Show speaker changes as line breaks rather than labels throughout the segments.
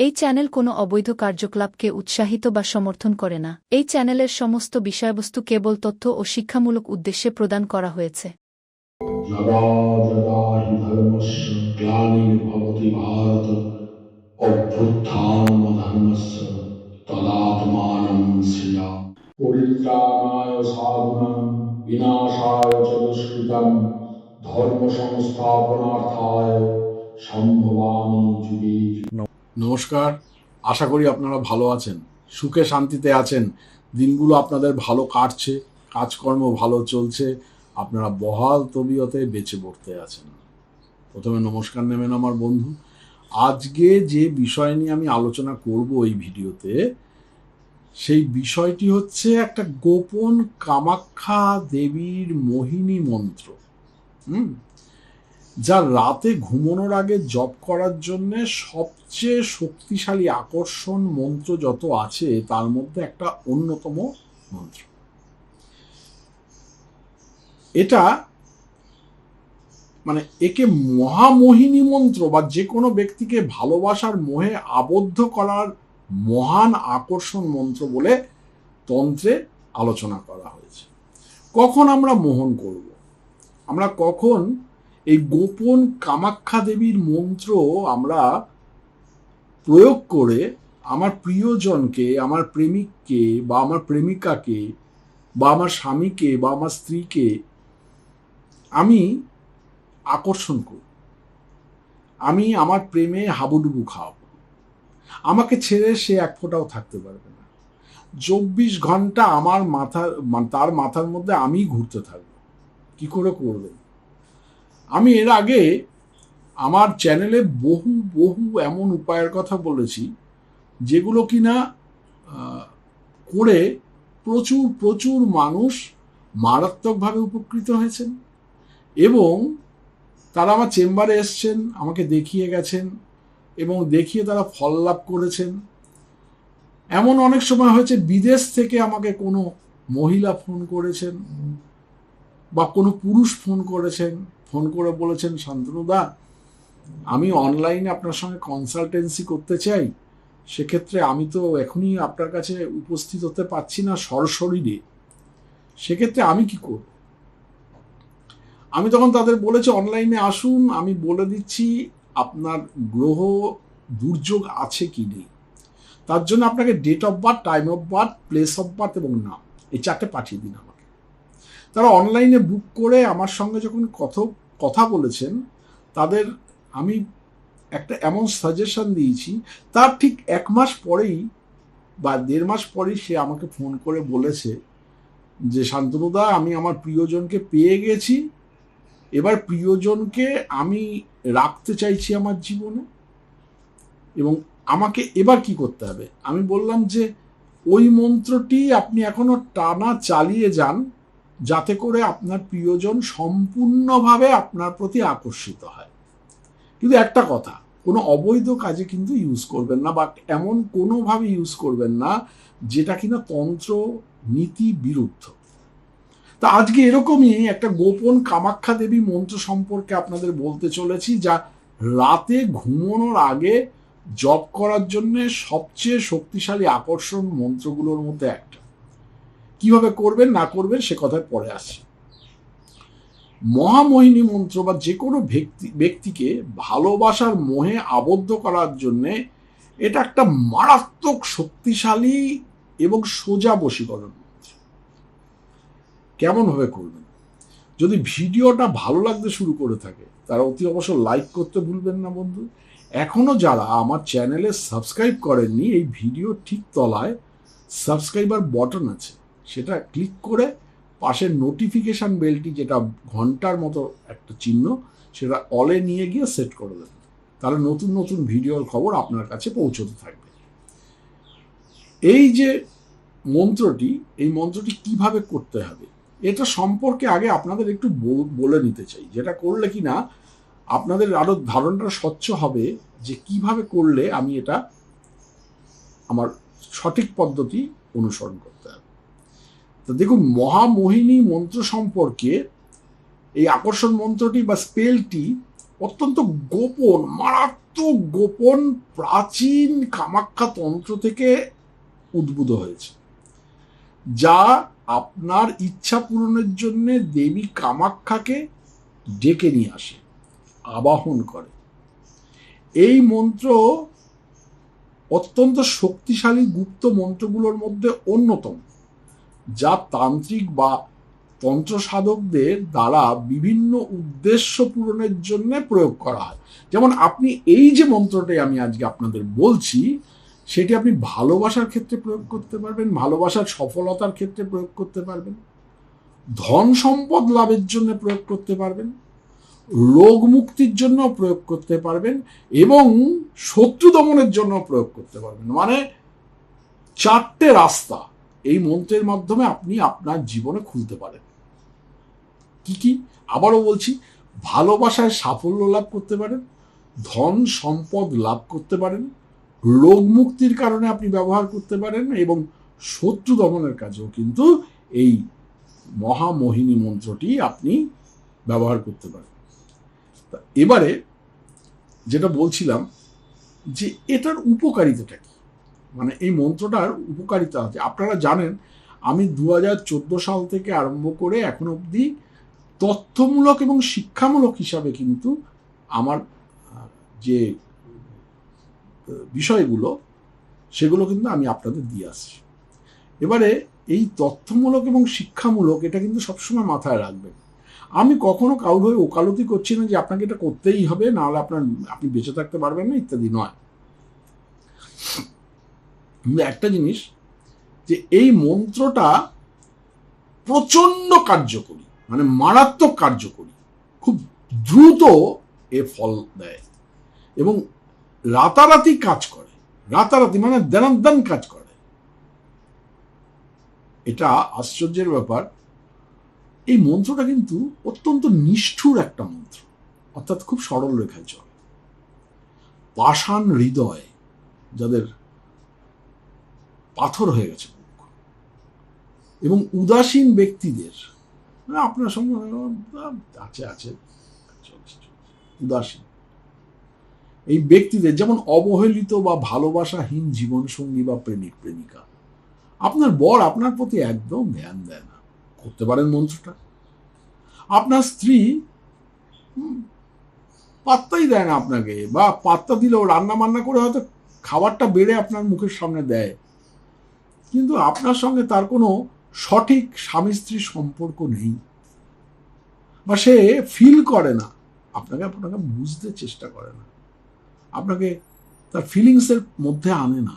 এই চ্যানেল কোনো অবৈধ কার্যকলাপকে উৎসাহিত বা সমর্থন করে না। এই চ্যানেলের সমস্ত বিষয়বস্তু কেবল তথ্য ও শিক্ষামূলক উদ্দেশ্যে প্রদান করা হয়েছে।
যদা যদা হি ধর্মস্য গ্লানির্ভবতি ভারত অভ্যুত্থানমধর্মস্য তদাত্মানং সৃজামি। পরিত্রাণায় সাধুনাং বিনাশায় চ দুষ্কৃতং ধর্ম সংস্থাপনার্থায় সম্ভবামি যুগে যুগে। নমস্কার, আশা করি আপনারা ভালো আছেন, সুখে শান্তিতে আছেন। দিনগুলো আপনাদের ভালো কাটছে, কাজকর্ম ভালো চলছে, আপনারা বহাল তবিয়তে বেঁচে পড়তে আছেন। প্রথমে নমস্কার নেবেন আমার বন্ধু। আজকে যে বিষয় নিয়ে আমি আলোচনা করব এই ভিডিওতে, সেই বিষয়টি হচ্ছে একটা গোপন কামাখ্যা দেবীর মোহিনী মন্ত্র, যা রাতে ঘুমানোর আগে জপ করার জন্য সবচেয়ে শক্তিশালী আকর্ষণ মন্ত্র যত আছে তার মধ্যে একটা অন্যতম মন্ত্র। এটা মানে একে মহামোহিনী মন্ত্র বা যে কোনো ব্যক্তিকে ভালোবাসার মোহে আবদ্ধ করার মহান আকর্ষণ মন্ত্র বলে তন্ত্রে আলোচনা করা হয়েছে। কখন আমরা মোহন করব, আমরা কখন এই গোপন কামাখ্যা দেবীর মন্ত্র আমরা প্রয়োগ করে আমার প্রিয়জনকে, আমার প্রেমিককে বা আমার প্রেমিকাকে বা আমার স্বামীকে বা আমার স্ত্রীকে আমি আকর্ষণ করব, আমি আমার প্রেমে হাবুডুবু খাওয়াবো, আমাকে ছেড়ে সে এক ফোঁটাও থাকতে পারবে না, 24 ঘন্টা আমার তার মাথার মধ্যে আমি ঘুরতে থাকবো। কি করে করবেন? আমি এর আগে আমার চ্যানেলে বহু বহু এমন উপায়ের কথা বলেছি যেগুলো কিনা করে প্রচুর প্রচুর মানুষ মারাত্মকভাবে উপকৃত হয়েছেন এবং তারা আমার চেম্বারে এসছেন, আমাকে দেখিয়ে গেছেন এবং দেখিয়ে তারা ফল লাভ করেছেন। এমন অনেক সময় হয়েছে বিদেশ থেকে আমাকে কোনো মহিলা ফোন করেছেন বা কোনো পুরুষ ফোন করেছেন, ফোন করে বলেছেন, শান্তনুদা, আমি অনলাইনে আপনার সঙ্গে কনসালটেন্সি করতে চাই, সেক্ষেত্রে আমি তো এখনই আপনার কাছে উপস্থিত হতে পারছি না সশরীরে, সেক্ষেত্রে আমি কি করব? আমি তখন তাদের বলেছি, অনলাইনে আসুন, আমি বলে দিচ্ছি আপনার গ্রহ দুর্যোগ আছে কি নেই। তার জন্য আপনাকে date of birth, time of birth, place of birth এবং নাম, এই 4টে পাঠিয়ে দিন আমাকে। তারা অনলাইনে বুক করে আমার সঙ্গে যখন কথা বলেছেন, তাদের আমি একটা এমন সাজেশন দিয়েছি, তার ঠিক 1 মাস পরেই বা 1.5 মাস পরেই সে আমাকে ফোন করে বলেছে যে, শান্তনুদা, আমি আমার প্রিয়জনকে পেয়ে গেছি, এবার প্রিয়জনকে আমি রাখতে চাইছি আমার জীবনে এবং আমাকে এবার কি করতে হবে। আমি বললাম যে ওই মন্ত্রটি আপনি এখনো টানা চালিয়ে যান, যাতে করে আপনার প্রিয়জন সম্পূর্ণভাবে আপনার প্রতি আকর্ষিত হয়। কিন্তু একটা কথা, কোনো অবৈধ কাজে কিন্তু ইউজ করবেন না বা এমন কোনোভাবে ইউজ করবেন না যেটা কিনা তন্ত্র নীতি বিরুদ্ধ। তা আজকে এরকমই একটা গোপন কামাখ্যা দেবী মন্ত্র সম্পর্কে আপনাদের বলতে চলেছি, যা রাতে ঘুমানোর আগে জপ করার জন্য সবচেয়ে শক্তিশালী আকর্ষণ মন্ত্রগুলোর মধ্যে একটা। কিভাবে করবেন না করবেন সে কথায় পরে আসছে। মহামোহিনী মন্ত্র বা যে কোনো ব্যক্তিকে ভালোবাসার মোহে আবদ্ধ করার জন্যে এটা একটা মারাত্মক শক্তিশালী এবং সোজা বশীকরণ মন্ত্র। কেমন ভাবে করবেন? যদি ভিডিওটা ভালো লাগতে শুরু করে থাকে তারা অতি অবশ্য লাইক করতে ভুলবেন না বন্ধু। এখনো যারা আমার চ্যানেলে সাবস্ক্রাইব করেননি, এই ভিডিও ঠিক তলায় সাবস্ক্রাইবার বটন আছে, সেটা ক্লিক করে পাশের নোটিফিকেশন বেলটি, যেটা ঘন্টার মতো একটা চিহ্ন, সেটা অলে নিয়ে গিয়ে সেট করে দেবেন। তাহলে নতুন নতুন ভিডিওর খবর আপনার কাছে পৌঁছতে থাকবে। এই যে মন্ত্রটি, এই মন্ত্রটি কিভাবে করতে হবে এটা সম্পর্কে আগে আপনাদের একটু বলে নিতে চাই, যেটা করলে কি না আপনাদের আরো ধারণাটা স্বচ্ছ হবে যে কিভাবে করলে আমি এটা আমার সঠিক পদ্ধতি অনুসরণ করতে হবে। তো দেখুন, মহামোহিনী মন্ত্র সম্পর্কে এই আকর্ষণ মন্ত্রটি বা স্পেলটি অত্যন্ত গোপন, মারাত্মক গোপন প্রাচীন কামাখ্যা তন্ত্র থেকে উদ্ভূত হয়েছে, যা আপনার ইচ্ছা পূরণের জন্য দেবী কামাখ্যাকে ডেকে নিয়ে আসে, আবাহন করে। এই মন্ত্র অত্যন্ত শক্তিশালী গুপ্ত মন্ত্রগুলোর মধ্যে অন্যতম, যা তান্ত্রিক বা তন্ত্র সাধকদের দ্বারা বিভিন্ন উদ্দেশ্য পূরণের জন্য প্রয়োগ করা হয়। যেমন আপনি এই যে মন্ত্রটাই আমি আজকে আপনাদের বলছি, সেটি আপনি ভালোবাসার ক্ষেত্রে প্রয়োগ করতে পারবেন, ভালোবাসার সফলতার ক্ষেত্রে প্রয়োগ করতে পারবেন, ধন সম্পদ লাভের জন্য প্রয়োগ করতে পারবেন, রোগ মুক্তির জন্য প্রয়োগ করতে পারবেন এবং শত্রু দমনের জন্য প্রয়োগ করতে পারবেন। মানে 4টে রাস্তা এই মন্ত্রের মাধ্যমে আপনি আপনার জীবনে খুলতে পারেন। কি কি? আবারও বলছি, ভালোবাসায় সাফল্য লাভ করতে পারেন, ধন সম্পদ লাভ করতে পারেন, রোগ মুক্তির কারণে আপনি ব্যবহার করতে পারেন এবং শত্রু দমনের কাজেও কিন্তু এই মহামোহিনী মন্ত্রটি আপনি ব্যবহার করতে পারেন। এবারে যেটা বলছিলাম যে এটার উপকারিতাটা কি, মানে এই মন্ত্রটার উপকারিতা আছে। আপনারা জানেন আমি 2014 সাল থেকে আরম্ভ করে এখন অবধি তথ্যমূলক এবং শিক্ষামূলক হিসাবে কিন্তু আমার যে বিষয়গুলো সেগুলো কিন্তু আমি আপনাদের দিয়ে আসছি। এবারে এই তথ্যমূলক এবং শিক্ষামূলক এটা কিন্তু সবসময় মাথায় রাখবেন। আমি কখনো কারোর হয়ে ওকালতি করছি না যে আপনাকে এটা করতেই হবে, নাহলে আপনি বেঁচে থাকতে পারবেন না ইত্যাদি নয়। কিন্তু একটা জিনিস, যে এই মন্ত্রটা প্রচন্ড কার্যকরী, মানে মারাত্মক কার্যকরী, খুব দ্রুত এ ফল দেয় এবং রাতারাতি কাজ করে, রাতারাতি মানে দেনাদ্দান কাজ করে। এটা আশ্চর্যের ব্যাপার। এই মন্ত্রটা কিন্তু অত্যন্ত নিষ্ঠুর একটা মন্ত্র, অর্থাৎ খুব সরল রেখায় চলে। পাষাণ হৃদয়, যাদের পাথর হয়ে গেছে এবং উদাসীন ব্যক্তিদের, আপনার সঙ্গে আছে উদাসীন এই ব্যক্তিদের, যেমন অবহেলিত বা ভালোবাসাহীন জীবনসঙ্গী বা প্রেমিক প্রেমিকা, আপনার বর আপনার প্রতি একদম ধ্যান দেয় না, করতে পারেন মন্ত্রটা। আপনার স্ত্রী পাত্তাই দেয় না আপনাকে, বা পাত্তা দিলেও রান্না বান্না করে হয়তো খাবারটা বেড়ে আপনার মুখের সামনে দেয়, কিন্তু আপনার সঙ্গে তার কোনো সঠিক স্বামী স্ত্রীর সম্পর্ক নেই, বা সে ফিল করে না, আপনাকে বুঝতে চেষ্টা করে না, আপনাকে তার ফিলিংসের মধ্যে আনে না,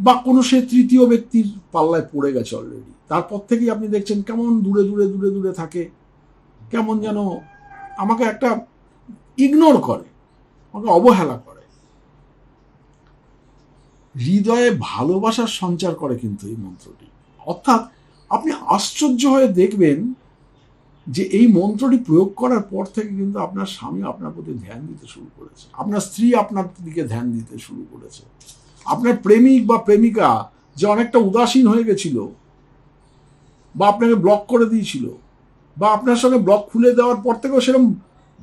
বা কোনো সে তৃতীয় ব্যক্তির পাল্লায় পড়ে গেছে অলরেডি। তারপর থেকেই আপনি দেখছেন কেমন দূরে দূরে দূরে দূরে থাকে, কেমন যেন আমাকে একটা ইগনোর করে, আমাকে অবহেলা করে। হৃদয়ে ভালোবাসার সঞ্চার করে কিন্তু এই মন্ত্রটি। অর্থাৎ আপনি আশ্চর্য হয়ে দেখবেন যে এই মন্ত্রটি প্রয়োগ করার পর থেকে কিন্তু আপনার স্বামী আপনার প্রতি ধ্যান দিতে শুরু করেছে, আপনার স্ত্রী আপনার দিকে ধ্যান দিতে শুরু করেছে, আপনার প্রেমিক বা প্রেমিকা যে অনেকটা উদাসীন হয়ে গেছিল বা আপনাকে ব্লক করে দিয়েছিল, বা আপনার সঙ্গে ব্লক খুলে দেওয়ার পর থেকেও সেরকম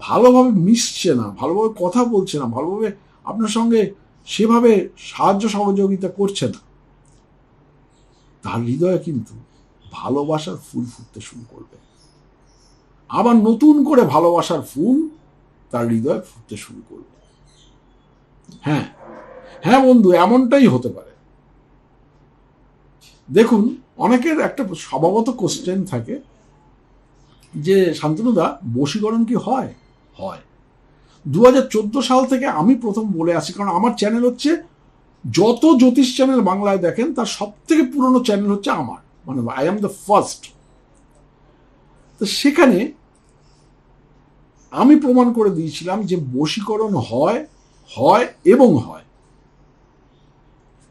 ভালোভাবে মিশছে না, ভালোভাবে কথা বলছে না, ভালোভাবে আপনার সঙ্গে সেভাবে সাহায্য সহযোগিতা করছে না, তার হৃদয়ে কিন্তু ভালোবাসার ফুল ফুটতে শুরু করবে। আবার নতুন করে ভালোবাসার ফুল তার হৃদয়ে ফুটতে শুরু করবে। হ্যাঁ হ্যাঁ বন্ধু, এমনটাই হতে পারে। দেখুন, অনেকের একটা স্বভাবত কোশ্চেন থাকে যে শান্তনুদা, বশীকরণ কি হয়? হয়। 2014 সাল থেকে আমি প্রথম বলে আসি, কারণ আমার চ্যানেল হচ্ছে, যত জ্যোতিষ চ্যানেল বাংলায় দেখেন তার সব থেকে পুরনো চ্যানেল হচ্ছে আমার, মানে আই এম দ্য ফার্স্ট। তো সেখানে আমি প্রমাণ করে দিয়েছিলাম যে বশীকরণ হয়, হয় এবং হয়।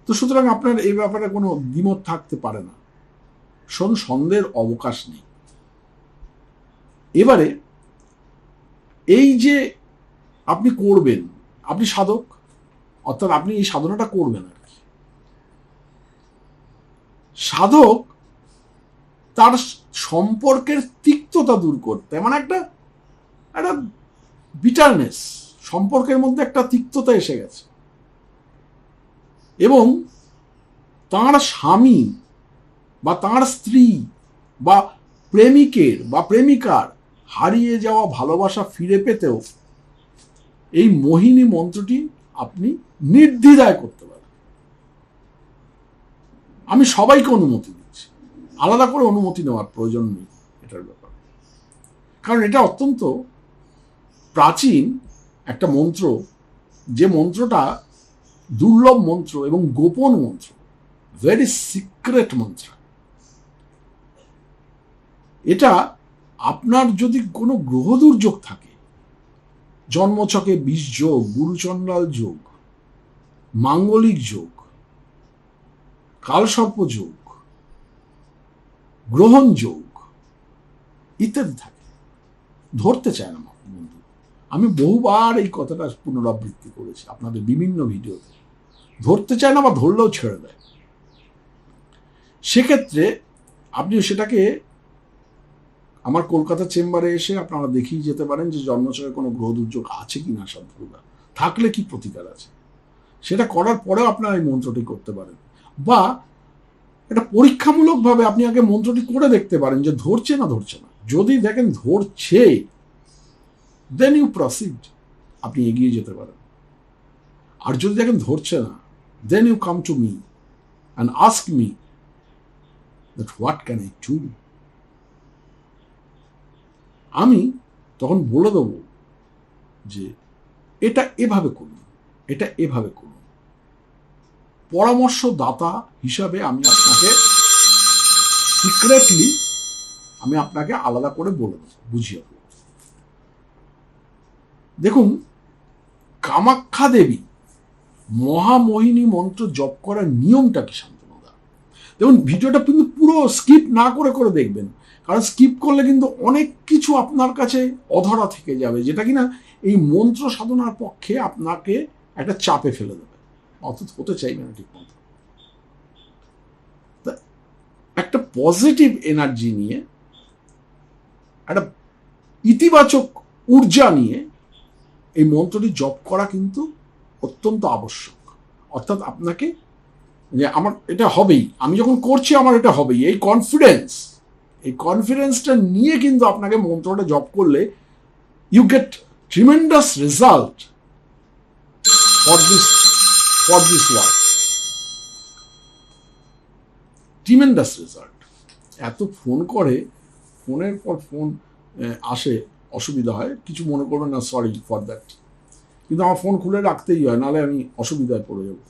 তো সুতরাং আপনার এই ব্যাপারে কোনো দ্বিমত থাকতে পারে না, সন্দেহের অবকাশ নেই। এবারে এই যে আপনি করবেন, আপনি সাধক, অর্থাৎ আপনি এই সাধনাটা করবেন আর কি। সাধক তার সম্পর্কের তিক্ততা দূর করতে, মানে একটা বিটারনেস, সম্পর্কের মধ্যে একটা তিক্ততা এসে গেছে এবং তাঁর স্বামী বা তাঁর স্ত্রী বা প্রেমিকের বা প্রেমিকার হারিয়ে যাওয়া ভালোবাসা ফিরে পেতেও এই মোহিনী মন্ত্রটি আপনি নির্দ্বিধায় করতে পারেন। আমি সবাইকে অনুমতি দিচ্ছি, আলাদা করে অনুমতি নেওয়ার প্রয়োজন নেই এটার ব্যাপারে, কারণ এটা অত্যন্ত প্রাচীন একটা মন্ত্র, যে মন্ত্রটা দুর্লভ মন্ত্র এবং গোপন মন্ত্র, ভেরি সিক্রেট মন্ত্র। এটা আপনার যদি কোনো গ্রহ দুর্যোগ থাকে, জন্মছকে বিষ যোগ, গুরুচণ্ডাল যোগ, মাঙ্গলিক যোগ, কালসর্প যোগ, গ্রহণ যোগ ইত্যাদি থাকে, ধরতে চায় না বন্ধু। আমি বহুবার এই কথাটা পুনরাবৃত্তি করেছি আপনাদের বিভিন্ন ভিডিওতে। ধরতে চায় না বা ধরলেও ছেড়ে দেয়। সেক্ষেত্রে আপনি সেটাকে আমার কলকাতা চেম্বারে এসে আপনারা দেখিয়ে যেতে পারেন যে জন্মছকে কোনো গ্রহ দুর্যোগ আছে কি না, সাধুরা থাকলে কি প্রতিকার আছে, সেটা করার পরেও আপনারা এই মন্ত্রটি করতে পারেন। বা এটা পরীক্ষামূলকভাবে আপনি আগে মন্ত্রটি করে দেখতে পারেন যে ধরছে না ধরছে না। যদি দেখেন ধরছে, দেন ইউ প্রসিড, আপনি এগিয়ে যেতে পারেন। আর যদি দেখেন ধরছে না, then you come to me and ask me that what can I do. আমি তখন বলে দেব যে এটা এভাবে করুন, এটা এভাবে করুন। পরামর্শদাতা হিসাবে আমি আপনাকে সিক্রেটলি আমি আপনাকে আলাদা করে বলে দেব, বুঝিয়ে দেব। দেখুন, কামাখ্যা দেবী মহামোহিনী মন্ত্র জপ করার নিয়মটা কি শান্তনুদা? দেখুন, ভিডিওটা কিন্তু পুরো স্কিপ না করে করে দেখবেন, কারণ স্কিপ করলে কিন্তু অনেক কিছু আপনার কাছে অধরা থেকে যাবে, যেটা কিনা এই মন্ত্র সাধনার পক্ষে আপনাকে একটা চাপে ফেলে দেবে, অথচ হতে চাইবে না ঠিক মতো। একটা পজিটিভ এনার্জি নিয়ে, একটা ইতিবাচক ঊর্জা নিয়ে এই মন্ত্রটি জপ করা কিন্তু অত্যন্ত আবশ্যক। অর্থাৎ আপনাকে যে আমার এটা হবেই, আমি যখন করছি আমার এটা হবেই, এই কনফিডেন্সটা নিয়ে কিন্তু আপনাকে মন্ত্রটা জপ করলে you get tremendous result for this work, tremendous result. এত ফোন করে, ফোনের পর ফোন আসে, অসুবিধা হয়, কিছু মনে করবেন না, সরি ফর দ্যাট। কিন্তু আমার ফোন খুলে রাখতেই হয়, নাহলে আমি অসুবিধায় পড়ে যাব,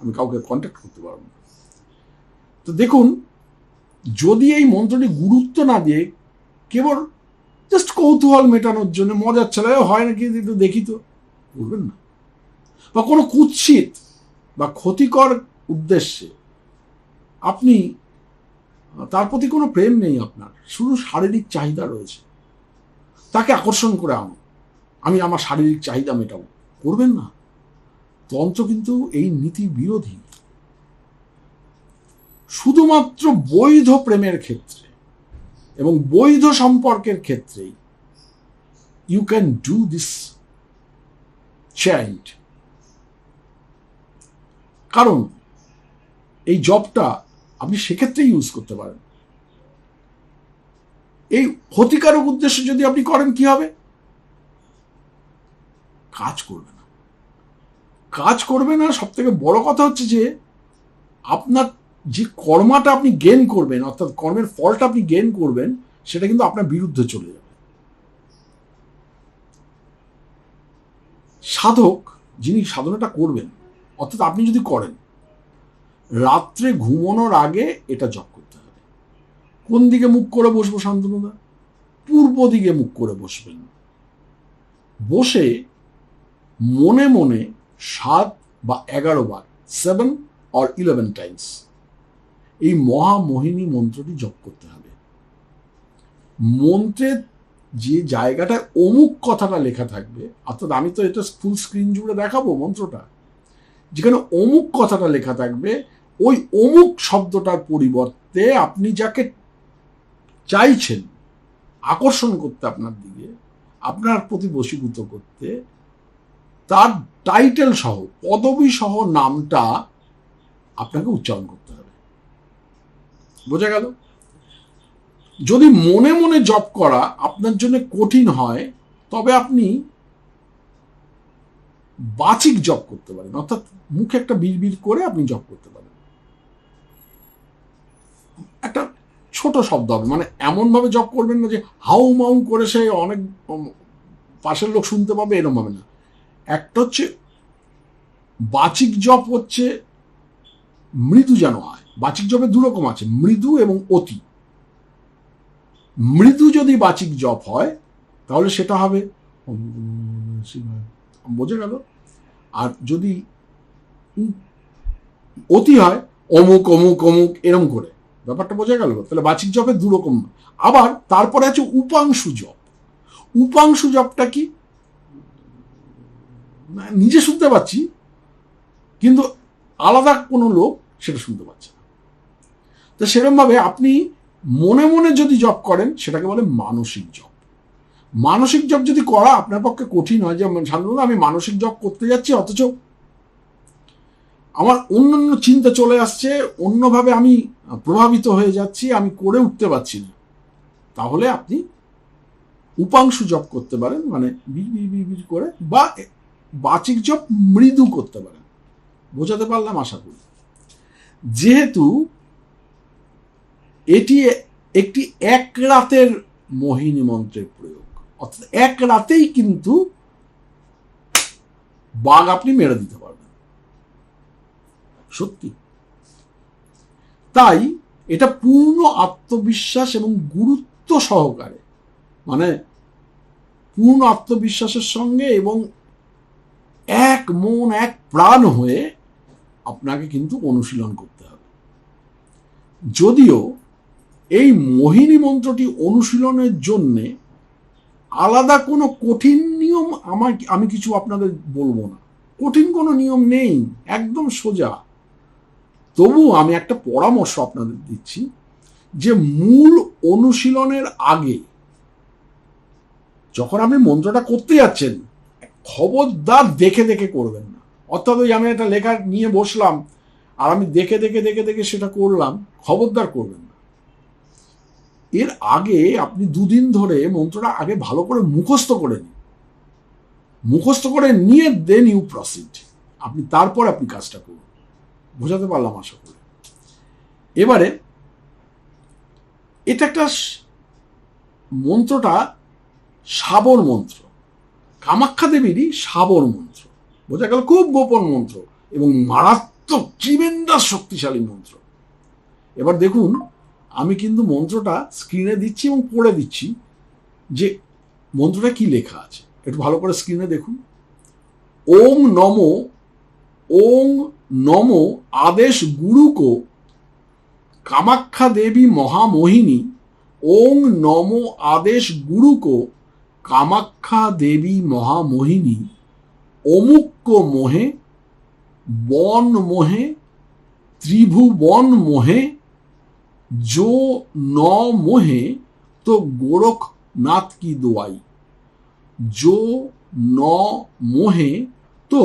আমি কাউকে কন্ট্যাক্ট করতে পারবো না। তো দেখুন, যদি এই মন্ত্রটি গুরুত্ব না দিয়ে কেবল জাস্ট কৌতূহল মেটানোর জন্য, মজার ছেলে হয় নাকি একটু দেখি তো, বলবেন না, বা কোনো কুৎসিত বা ক্ষতিকর উদ্দেশ্যে আপনি, তার প্রতি কোনো প্রেম নেই আপনার, শুধু শারীরিক চাহিদা রয়েছে, তাকে আকর্ষণ করে আনো, আমি আমার শারীরিক চাহিদা মেটাবো, করবেন না। তন্ত্র কিন্তু এই নীতি বিরোধী। শুধুমাত্র বৈধ প্রেমের ক্ষেত্রে এবং বৈধ সম্পর্কের ক্ষেত্রেই you can do this chant. কারণ এই জবটা আপনি সেক্ষেত্রে ইউজ করতে পারেন। এই ক্ষতিকারক উদ্দেশ্যে যদি আপনি করেন, কি হবে? কাজ করবে না, কাজ করবে না। সব থেকে বড় কথা হচ্ছে যে আপনার যে কর্মাটা আপনি গেন করবেন, অর্থাৎ কর্মের ফলটা আপনি গেন করবেন, সেটা কিন্তু আপনার বিরুদ্ধে চলে যাবে। সাধক যিনি সাধনাটা করবেন, অর্থাৎ আপনি যদি করেন, রাত্রে ঘুমানোর আগে এটা জপ করতে হবে। কোন দিকে মুখ করে বসবো শান্তনুদা? পূর্ব দিকে মুখ করে বসবেন। বসে মনে মনে 7 বা 11 বার, 7 or 11 টাইমস এই মহামোহিনী মন্ত্রটি জপ করতে হবে। মন্ত্রের যে জায়গাটায় অমুক কথাটা লেখা থাকবে, অর্থাৎ আমি তো এটা ফুল স্ক্রিন জুড়ে দেখাবো মন্ত্রটা, যেখানে অমুক কথাটা লেখা থাকবে, ওই অমুক শব্দটার পরিবর্তে আপনি যাকে চাইছেন আকর্ষণ করতে আপনার দিকে, আপনার প্রতি বশীভূত করতে, তার টাইটেল সহ, পদবী সহ নামটা আপনাকে উচ্চারণ করতে হবে। বোঝা গেল? যদি মনে মনে জপ করা আপনার জন্য কঠিন হয়, তবে আপনি বাচিক জপ করতে পারেন, অর্থাৎ মুখে একটা বিড়বিড় করে আপনি জপ করতে পারেন। একটা ছোট শব্দ হবে, মানে এমন ভাবে জপ করবেন না যে হাউ মাউ করে সে অনেক পাশের লোক শুনতে পাবে, এরকম ভাবে না। একটা হচ্ছে বাচিক জপ হচ্ছে মৃদু যেন হয়। বাচিক জপে দু রকম আছে, মৃদু এবং অতি। মৃদু যদি বাচিক জপ হয় তাহলে সেটা হবে বোঝা গেল। আর যদি অতি হয় অমুক অমুক অমুক এরম করে, ব্যাপারটা বোঝা গেল। তাহলে বাচিক জপে দু রকম। আবার তারপরে আছে উপাংশু জপ। উপাংশু জপটা কি? নিজে শুনতে পাচ্ছি কিন্তু আলাদা কোনো লোক সেটা শুনতে পাচ্ছে না। তো সেরকম ভাবে আপনি মনে মনে যদি জপ করেন সেটাকে বলে মানসিক জপ। মানসিক জপ যদি করা আপনার পক্ষে কঠিন হয়, যে সাধারণত আমি মানসিক জপ করতে যাচ্ছি অথচ আমার অন্যান্য চিন্তা চলে আসছে, অন্যভাবে আমি প্রভাবিত হয়ে যাচ্ছি, আমি করে উঠতে পারছি না, তাহলে আপনি উপাংশু জপ করতে পারেন, মানে বিড় করে, বা বাচিক জপ মৃদু করতে পারেন। বোঝাতে পারলাম আশা করি। যেহেতু এটি একটি এক রাতের মোহিনী মন্ত্রের প্রয়োগ, অর্থাৎ এক রাতেই কিন্তু বাঘ আপনি মেরে দিতে পারবেন, সত্যি। তাই এটা পূর্ণ আত্মবিশ্বাস এবং গুরুত্ব সহকারে, মানে পূর্ণ আত্মবিশ্বাসের সঙ্গে এবং এক মন এক প্রাণ হয়ে আপনাকে কিন্তু অনুশীলন করতে হবে। যদিও এই মোহিনী মন্ত্রটি অনুশীলনের জন্য আলাদা কোনো কঠিন নিয়ম আমি কিছু আপনাদের বলবো না, কঠিন কোনো নিয়ম নেই, একদম সোজা। তবু আমি একটা পরামর্শ আপনাদের দিচ্ছি, যে মূল অনুশীলনের আগে যখন আপনি মন্ত্রটা করতে যাচ্ছেন, খবরদার দেখে দেখে করবেন না। অর্থাৎ ওই আমি একটা লেখা নিয়ে বসলাম আর আমি দেখে দেখে দেখে দেখে সেটা করলাম, খবরদার করবেন না। এর আগে আপনি দুদিন ধরে মন্ত্রটা আগে ভালো করে মুখস্থ করে নিন, মুখস্থ করে নিয়ে দেন ইউ প্রসিড, আপনি তারপর আপনি কাজটা করুন। বোঝাতে পারলাম আশা করি। এবারে এটা একটা মন্ত্রটা সাবর মন্ত্র, কামাখ্যা দেবীরই সাবর মন্ত্র। বোঝা গেল? খুব গোপন মন্ত্র এবং মারাত্মক ট্রিমেন্ডাস শক্তিশালী মন্ত্র। এবার দেখুন, আমি কিন্তু মন্ত্রটা স্ক্রিনে দিচ্ছি এবং পড়ে দিচ্ছি যে মন্ত্রটা কি লেখা আছে, একটু ভালো করে স্ক্রিনে দেখুন। ওং নমো আদেশ গুরুকো কামাখ্যা দেবী মহামোহিনী। ওং নমো আদেশ গুরুকো কামাখ্যা দেবী মহামোহিনী। অমুক্য মোহে বন মোহে ত্রিভুবন মোহে जो न मोहे तो गोरखनाथ की दुआई। जो न मोहे तो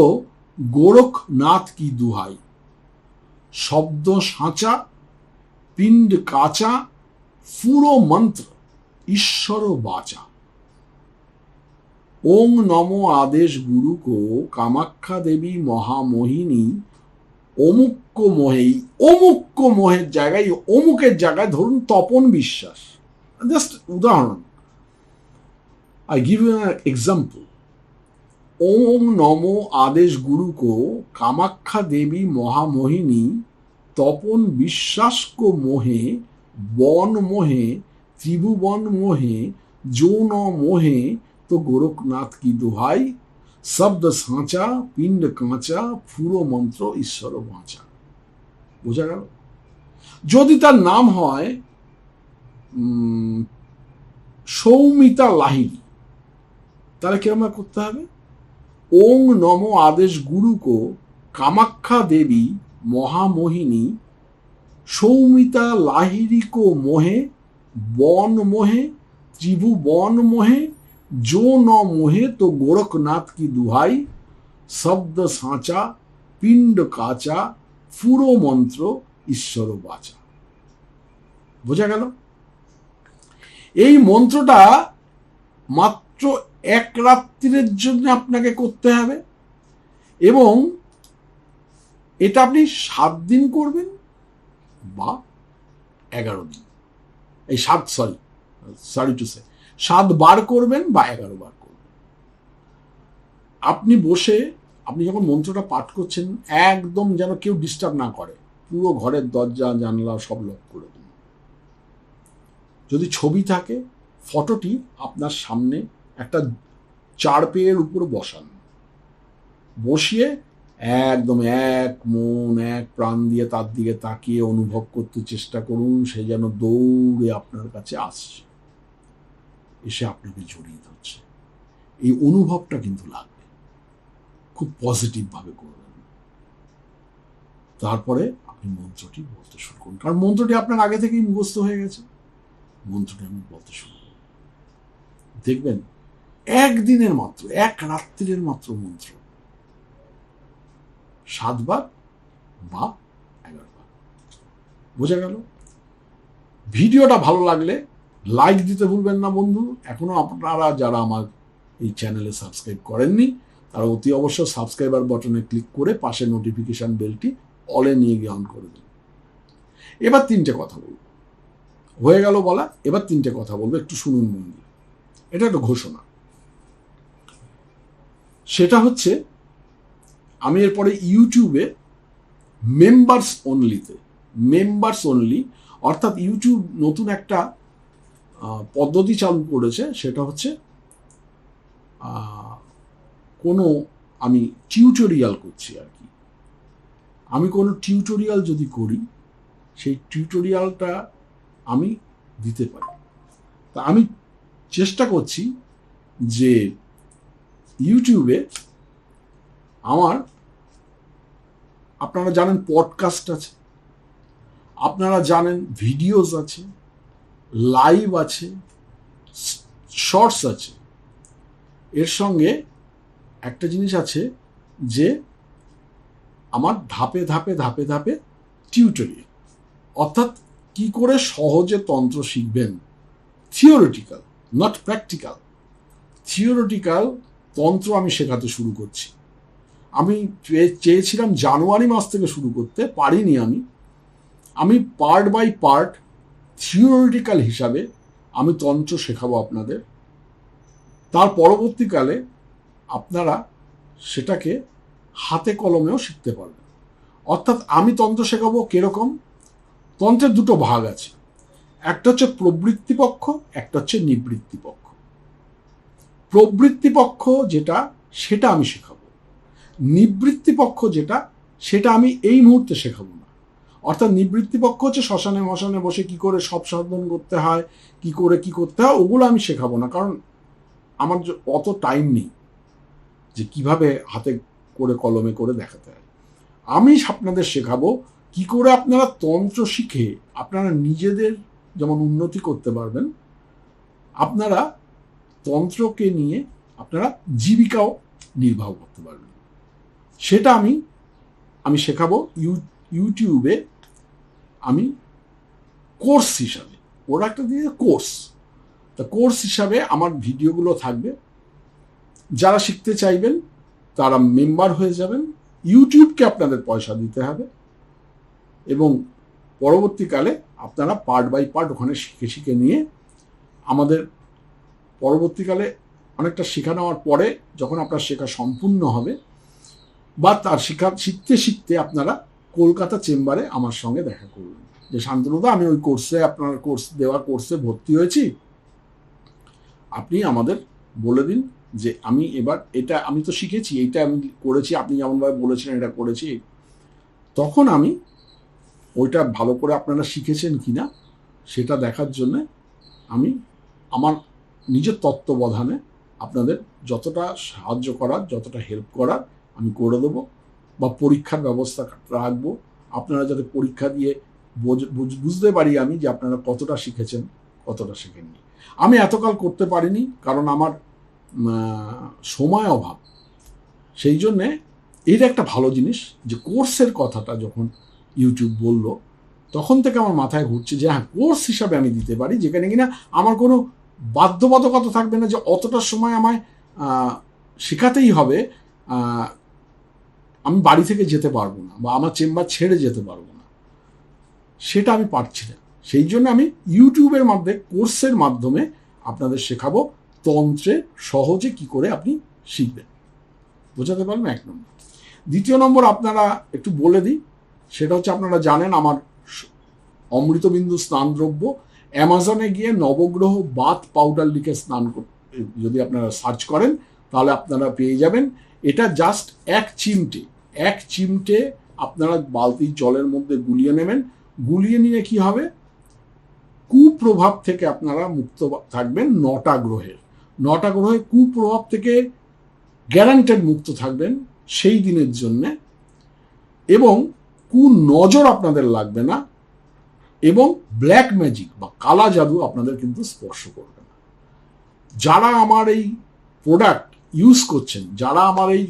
गोरखनाथ की दुहाई। शब्द साचा पिंड काचा फुरो मंत्र ईश्वर बाचा। ओं नमो आदेश गुरु को कामाख्या देवी महामोहिनी অমুক্য মোহে। অমুক্য মোহের জায়গায়, অমুকের জায়গায় ধরুন তপন বিশ্বাস, জাস্ট উদাহরণ, I give you an example. ওং নমো আদেশ গুরু কো কামাখ্যা দেবী মহামোহিনী তপন বিশ্বাস কো মোহে বন মোহে ত্রিভুবন মোহে जो न मोहे तो गोरखनाथ की दुहाई। শব্দ সাঁচা পিণ্ড কাঁচা ফুরো মন্ত্র ঈশ্বর বাঁচা। বোঝা গেল? যদি তার নাম হয় সৌমিতা লাহিড়ী, তাহলে কিরকম করতে হবে? ওং নমো আদেশ গুরু কো কামাখ্যা দেবী মহামোহিনী সৌমিতা লাহিড়ী কো মোহে বন মোহে ত্রিভুবন মোহে जो न मोहे तो गोरखनाथ की दुहाई। শব্দ সাঁচা পিণ্ড কাচা পুরো মন্ত্র ঈশ্বর বাচা। বোঝা গেল? এই মন্ত্রটা মাত্র এক রাত্রির জন্য আপনাকে করতে হবে, এবং এটা আপনি 7 দিন করবেন বা 11 দিন, এই 7 বার করবেন বা 11 বার করবেন। আপনি বসে আপনি যখন মন্ত্রটা পাঠ করছেন, একদম যেন কেউ ডিস্টার্ব না করে, পুরো ঘরের দরজা জানলা সব লক করে দিন। যদি ছবি থাকে, ফটোটি আপনার সামনে একটা চারপেয়ের উপর বসান, বসিয়ে একদম এক মন এক প্রাণ দিয়ে তার দিকে তাকিয়ে অনুভব করতে চেষ্টা করুন, সে যেন দৌড়ে আপনার কাছে আসছে, এসে আপনাকে জড়িয়ে ধরছে। এই অনুভবটা কিন্তু লাগবে, খুব পজিটিভ ভাবে করবেন। তারপরে আপনি মন্ত্রটি বলতে শুরু করুন, কারণ মন্ত্রটি আপনার আগে থেকেই মুখস্থ হয়ে গেছে। মন্ত্রটি আমি বলতে শুরু করুন, দেখবেন একদিনের মাত্র, এক রাত্রির মাত্র মন্ত্র 7 বার বা 11 বার। বোঝা গেল? ভিডিওটা ভালো লাগলে লাইক দিতে ভুলবেন না বন্ধু। এখনো আপনারা যারা আমার এই চ্যানেলে সাবস্ক্রাইব করেননি, তারা অতি অবশ্য সাবস্ক্রাইবার বাটনে ক্লিক করে পাশে নোটিফিকেশন বেলটি অলে নিয়ে গিয়ে অন করে দিন। এবার 3টে কথা বলবো, হয়ে গেল বলা। এবার 3টে কথা বলবো, একটু শুনুন মন দিয়ে। এটা একটা ঘোষণা। সেটা হচ্ছে, আমি এরপরে ইউটিউবে মেম্বার্স অনলি, অর্থাৎ ইউটিউব নতুন একটা পদ্ধতি চালু করেছে। সেটা হচ্ছে কোনো আমি টিউটোরিয়াল করছি আর কি, আমি কোনো টিউটোরিয়াল যদি করি, সেই টিউটোরিয়ালটা আমি দিতে পারি। তা আমি চেষ্টা করছি যে ইউটিউবে আমার, আপনারা জানেন পডকাস্ট আছে, আপনারা জানেন ভিডিওস আছে, লাইভ আছে, শর্টস আছে। এর সঙ্গে একটা জিনিস আছে যে আমার ধাপে ধাপে ধাপে ধাপে টিউটোরিয়াল, অর্থাৎ কি করে সহজে তন্ত্র শিখবেন, থিওরিটিক্যাল নট প্র্যাকটিক্যাল, থিওরিটিক্যাল তন্ত্র আমি শেখাতে শুরু করছি। আমি চেয়েছিলাম জানুয়ারি মাস থেকে শুরু করতে, পারিনি। আমি পার্ট বাই পার্ট থিওরিটিক্যাল হিসাবে আমি তন্ত্র শেখাবো আপনাদের। তার পরবর্তীকালে আপনারা সেটাকে হাতে কলমেও শিখতে পারবেন। অর্থাৎ আমি তন্ত্র শেখাবো কিরকম। তন্ত্রের 2টো ভাগ আছে, একটা হচ্ছে প্রবৃত্তি পক্ষ, একটা হচ্ছে নিবৃত্তি পক্ষ। প্রবৃত্তি পক্ষ যেটা, সেটা আমি শেখাবো। নিবৃত্তি পক্ষ যেটা, সেটা আমি এই মুহূর্তে শেখাবো না। অর্থাৎ নিবৃত্তি পক্ষ হচ্ছে শ্মশানে মশানে বসে কি করে সব সাধন করতে হয়, কি করে কি করতে হয়, ওগুলো আমি শেখাবো না, কারণ আমার অত টাইম নেই যে কিভাবে হাতে করে কলমে করে দেখাতে হয়। আমি আপনাদের শেখাবো কি করে আপনারা তন্ত্র শিখে আপনারা নিজেদের যেমন উন্নতি করতে পারবেন, আপনারা তন্ত্রকে নিয়ে আপনারা জীবিকাও নির্বাহ করতে পারবেন। সেটা আমি শেখাবো ইউটিউবে। আমি কোর্স হিসাবে, ওরা একটা দিয়ে কোর্স, তা কোর্স হিসাবে আমার ভিডিওগুলো থাকবে। যারা শিখতে চাইবেন তারা মেম্বার হয়ে যাবেন। ইউটিউবকে আপনাদের পয়সা দিতে হবে, এবং পরবর্তীকালে আপনারা পার্ট বাই পার্ট ওখানে শিখে শিখে নিয়ে আমাদের পরবর্তীকালে অনেকটা শেখা নেওয়ার পরে যখন আপনার শেখা সম্পূর্ণ হবে, বা তার শিখতে শিখতে আপনারা কলকাতা চেম্বারে আমার সঙ্গে দেখা করবেন যে শান্তনুদা, আমি ওই কোর্সে, আপনার কোর্সে ভর্তি হয়েছি, আপনি আমাদের বলে দিন যে আমি এবার এটা আমি তো শিখেছি, এইটা আমি করেছি, আপনি যেমনভাবে বলেছিলেন এটা করেছি। তখন আমি ওইটা ভালো করে আপনারা শিখেছেন কিনা সেটা দেখার জন্য আমি আমার নিজের তত্ত্বাবধানে আপনাদের যতটা সাহায্য করার, যতটা হেল্প করার আমি করে দেবো, বা পরীক্ষার ব্যবস্থা রাখবো। আপনারা যাতে পরীক্ষা দিয়ে বুঝতে পারি আমি যে আপনারা কতটা শিখেছেন কতটা শেখেননি। আমি এতকাল করতে পারিনি কারণ আমার সময় অভাব, সেই জন্যে এটা একটা ভালো জিনিস যে কোর্সের কথাটা যখন ইউটিউব বলল তখন থেকে আমার মাথায় ঘুরছে যে হ্যাঁ, কোর্স হিসাবে আমি দিতে পারি, যেখানে কিনা আমার কোনো বাধ্যবাধকতা থাকবে না যে অতটা সময় আমায় শেখাতেই হবে, আমি বাড়ি থেকে যেতে পারবো না বা আমার চেম্বার ছেড়ে যেতে পারবো না, সেটা আমি পারছি না। সেই জন্য আমি ইউটিউবের মাধ্যমে কোর্সের মাধ্যমে আপনাদের শেখাবো তন্ত্রে সহজে কি করে আপনি শিখবেন। বোঝাতে পারবেন? 1 নম্বর। 2 নম্বর আপনারা একটু বলে দিই, সেটা হচ্ছে আপনারা জানেন আমার অমৃতবিন্দু স্নানদ্রব্য, অ্যামাজনে গিয়ে নবগ্রহ বাথ পাউডার লিখে স্নান যদি আপনারা সার্চ করেন তাহলে আপনারা পেয়ে যাবেন। এটা জাস্ট 1 চিমটে আপনারা বালতির জলের মধ্যে গুলিয়ে নেবেন। গুলিয়ে নিয়ে কি হবে, কুপ্রভাব থেকে আপনারা মুক্ত থাকবেন। 9টা গ্রহের কুপ্রভাব থেকে গ্যারান্টেড মুক্ত থাকবেন সেই দিনের জন্যে, এবং নজর আপনাদের লাগবে না, এবং ব্ল্যাক ম্যাজিক বা কালা জাদু আপনাদের কিন্তু স্পর্শ করবে না। যারা আমার এই প্রোডাক্ট ইউজ করছেন, যারা আমার এই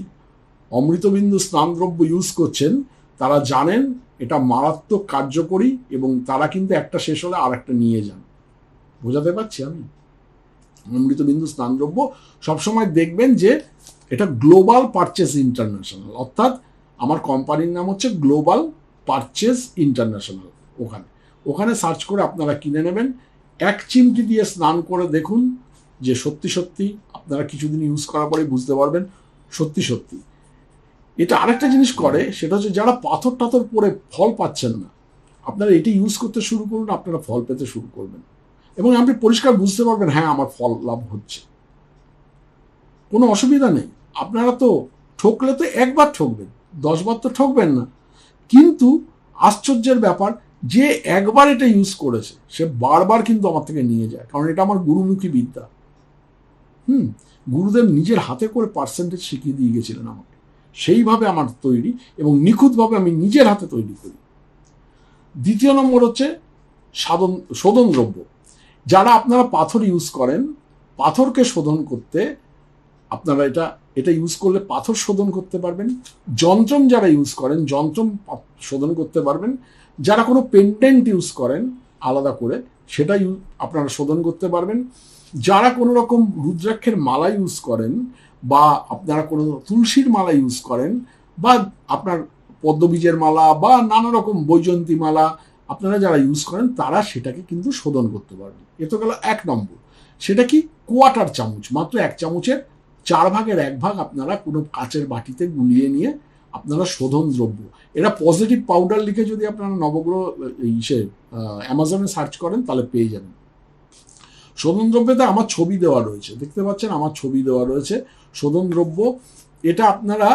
অমৃতবিন্দু স্নানদ্রব্য ইউজ করছেন, তারা জানেন এটা মারাত্মক কার্যকরী, এবং তারা কিন্তু একটা শেষ হলে আর একটা নিয়ে যান। বোঝাতে পারছি আমি? অমৃতবিন্দু স্নানদ্রব্য সবসময় দেখবেন যে এটা গ্লোবাল পারচেস ইন্টারন্যাশনাল, অর্থাৎ আমার কোম্পানির নাম হচ্ছে গ্লোবাল পারচেস ইন্টারন্যাশনাল। ওখানে সার্চ করে আপনারা কিনে নেবেন। 1 চিমটি দিয়ে স্নান করে দেখুন যে সত্যি আপনারা কিছুদিন ইউজ করার পরে বুঝতে পারবেন সত্যি। এটা আরেকটা জিনিস করে, সেটা হচ্ছে যারা পাথর টাথর পরে ফল পাচ্ছেন না, আপনারা এটি ইউজ করতে শুরু করুন, আপনারা ফল পেতে শুরু করবেন, এবং আপনি পরিষ্কার বুঝতে পারবেন হ্যাঁ আমার ফল লাভ হচ্ছে, কোনো অসুবিধা নেই। আপনারা তো ঠকলে তো 1 বার ঠকবেন, 10 বার তো ঠকবেন না। কিন্তু আশ্চর্যের ব্যাপার, যে 1 বার এটা ইউজ করেছে সে বারবার কিন্তু আমার থেকে নিয়ে যায়, কারণ এটা আমার গুরুমুখী বিদ্যা। গুরুদেব নিজের হাতে করে পার্সেন্টেজ শিখিয়ে দিয়ে গেছিলেন আমাকে, সেইভাবে আমার তৈরি, এবং নিখুঁতভাবে আমি নিজের হাতে তৈরি করি। 2 নম্বর হচ্ছে শোধন দ্রব্য। যারা আপনারা পাথর ইউজ করেন, পাথরকে শোধন করতে আপনারা এটা ইউজ করলে পাথর শোধন করতে পারবেন। যন্ত্রম যারা ইউজ করেন, যন্ত্রম শোধন করতে পারবেন। যারা কোনো পেন্ডেন্ট ইউজ করেন আলাদা করে, সেটা আপনারা শোধন করতে পারবেন। যারা কোনো রকম রুদ্রাক্ষের মালা ইউজ করেন, বা আপনারা কোনো তুলসীর মালা ইউজ করেন, বা আপনার পদ্মবীজের মালা, বা নানা রকম বৈজন্তী মালা আপনারা যারা ইউজ করেন, তারা সেটাকে কিন্তু শোধন করতে পারবেন। এ তো গেল 1 নম্বর। সেটা কি, 1/4 চামচ, মাত্র 1 চামচের 4 ভাগের 1 ভাগ আপনারা কোনো কাচের বাটিতে গুলিয়ে নিয়ে আপনারা শোধন দ্রব্য, এটা পজিটিভ পাউডার লিখে যদি আপনারা নবগ্রহ অ্যামাজনে সার্চ করেন তাহলে পেয়ে যাবেন। শোধন দ্রব্যতে আমার ছবি দেওয়া রয়েছে, দেখতে পাচ্ছেন আমার ছবি দেওয়া রয়েছে। শোধন দ্রব্য এটা আপনারা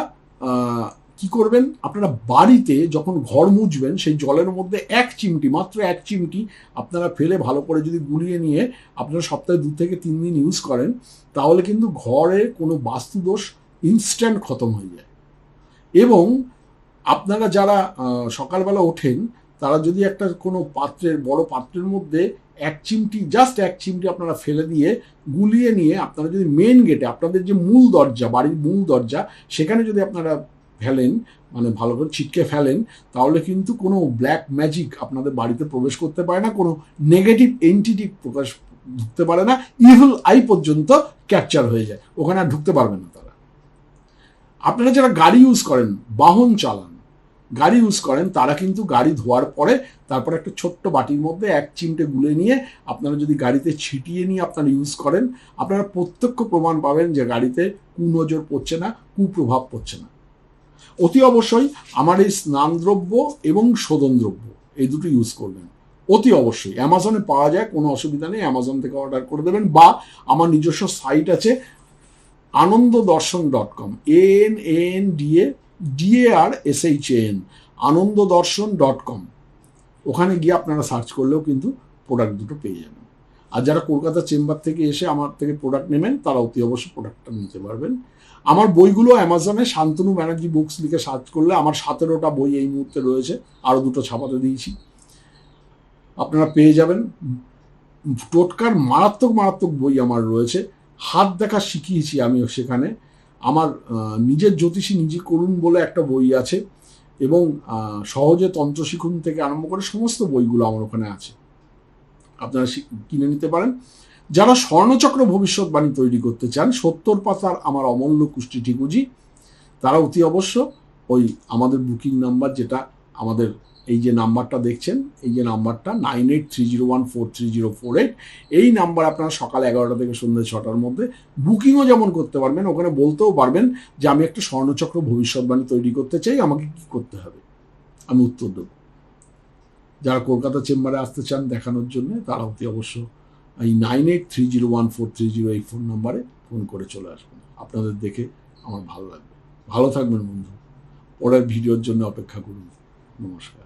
কি করবেন, আপনারা বাড়িতে যখন ঘর মুছবেন সেই জলের মধ্যে 1 চিমটি, মাত্র 1 চিমটি আপনারা ফেলে ভালো করে যদি গুলিয়ে নিয়ে আপনারা সপ্তাহে 2 থেকে 3 দিন ইউজ করেন, তাহলে কিন্তু ঘরে কোনো বাস্তুদোষ ইনস্ট্যান্ট খতম হয়ে যায়। এবং আপনারা যারা সকালবেলা ওঠেন, তারা যদি একটা কোনো বড় পাত্রের মধ্যে 1 চিমটি, জাস্ট 1 চিমটি আপনারা ফেলে দিয়ে গুলিয়ে নিয়ে আপনারা যদি মেন গেটে, আপনাদের যে মূল দরজা, বাড়ির মূল দরজা, সেখানে যদি আপনারা ফেলেন, মানে ভালো করে ছিটকে ফেলেন, তাহলে কিন্তু কোনো ব্ল্যাক ম্যাজিক আপনাদের বাড়িতে প্রবেশ করতে পারে না, কোনো নেগেটিভ এন্টিটি ঢুকতে পারে না, ইভিল আই পর্যন্ত ক্যাপচার হয়ে যায়, ওখানে আর ঢুকতে পারবে না তারা। আপনারা যারা গাড়ি ইউজ করেন, বাহন চালান, গাড়ি ইউজ করেন, তারা কিন্তু গাড়ি ধোয়ার পরে তারপরে একটা ছোট্ট বাটির মধ্যে 1 চিমটে গুলে নিয়ে আপনারা যদি গাড়িতে ছিটিয়ে নিয়ে আপনারা ইউজ করেন, আপনারা প্রত্যক্ষ প্রমাণ পাবেন যে গাড়িতে কুনজর পড়ছে না, কুপ্রভাব পড়ছে না। অতি অবশ্যই আমার এই স্নানদ্রব্য এবং শোধন দ্রব্য এই দুটো ইউজ করবেন, অতি অবশ্যই। অ্যামাজনে পাওয়া যায়, কোনো অসুবিধা নেই, অ্যামাজন থেকে অর্ডার করে দেবেন, বা আমার নিজস্ব সাইট আছে anondodarshan.com, ANNDARSHAN, anondodarshan.com। ওখানে গিয়ে আপনারা সার্চ করলেও কিন্তু প্রোডাক্ট দুটো পেয়ে যাবেন। আর যারা কলকাতা চেম্বার থেকে এসে আমার থেকে প্রোডাক্ট নেবেন, তারা অতি অবশ্যই প্রোডাক্টটা নিতে পারবেন। আমার বইগুলো অ্যামাজনে শান্তনু ব্যানার্জি বুকস লিখে সার্চ করলে আমার 17টা বই এই মুহূর্তে রয়েছে, আরও 2টো ছাপাতে দিয়েছি, আপনারা পেয়ে যাবেন। টোটকার মারাত্মক বই আমার রয়েছে, হাত দেখা শিখিয়েছি আমি সেখানে। আমার নিজের জ্যোতিষী নিজে করুন বলে একটা বই আছে, এবং সহজে তন্ত্র শিখুন থেকে আরম্ভ করে সমস্ত বইগুলো আমার ওখানে আছে, আপনারা কিনে নিতে পারেন। যারা স্বর্ণচক্র ভবিষ্যৎবাণী তৈরি করতে চান 70 পাতার আমার অমূল্য কুষ্টি ঠিকুজি, তারা অতি অবশ্য ওই আমাদের বুকিং নাম্বার, যেটা আমাদের এই যে নাম্বারটা দেখছেন, এই যে নাম্বারটা 9830143048, এই নাম্বার আপনারা সকাল 11টা থেকে সন্ধ্যে 6টার মধ্যে বুকিংও যেমন করতে পারবেন, ওখানে বলতেও পারবেন যে আমি একটা স্বর্ণচক্র ভবিষ্যৎবাণী তৈরি করতে চাই, আমাকে কি করতে হবে, আমি উত্তর দেব। যারা কলকাতা চেম্বারে আসতে চান দেখানোর জন্য, তারা অতি অবশ্য এই 9830143084 ফোন নাম্বারে ফোন করে চলে আসবেন। আপনাদের দেখে আমার ভালো লাগবে। ভালো থাকবেন বন্ধু, পরের ভিডিওর জন্য অপেক্ষা করুন। নমস্কার।